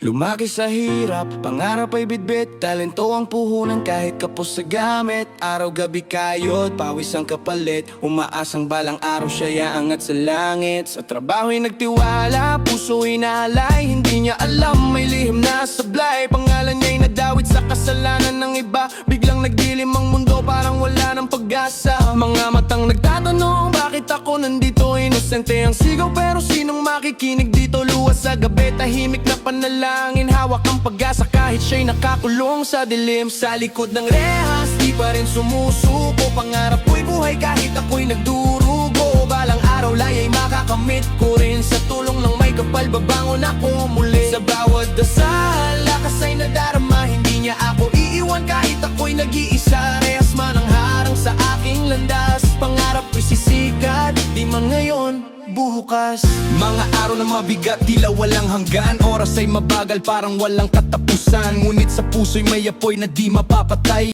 Lumaki sa hirap, pangarap ay bitbit, talento ang puhunan kahit kapos sa gamit. Araw-gabi kayod, pawis ang kapalit, umaasang balang araw siya aangat sa langit. Sa trabaho'y nagtiwala, puso inaalay, hindi niya alam may lihim na sablay. Pangalan niya'y nadawit sa kasalanan ng iba, biglang nagdilim ang mundo parang wala ng pag-asa. Mga matang nagtatanong, bakit ako nandito? Inosente ang sigaw pero sinong makikinig dito? Luwas sa gabi, tahimik na panalangin, hawak ang pag-asa kahit siya'y nakakulong sa dilim. Sa likod ng rehas, di pa rin sumusuko, pangarap ko'y buhay kahit ako'y nagdurugo. Balang araw laya'y makakamit ko rin, sa tulong ng may kapal babangon ako muli. Sa bawat dasal, lakas ay nadarama, hindi niya ako iiwan kahit ako'y nag-iisa. Rehas man ang harang sa aking landas, pangarap ko'y sisikat, di man ngayon, bukas. Mga araw na mabigat, tila walang hanggan, oras ay mabagal parang walang katapusan. Ngunit sa puso'y may apoy na di mapapatay.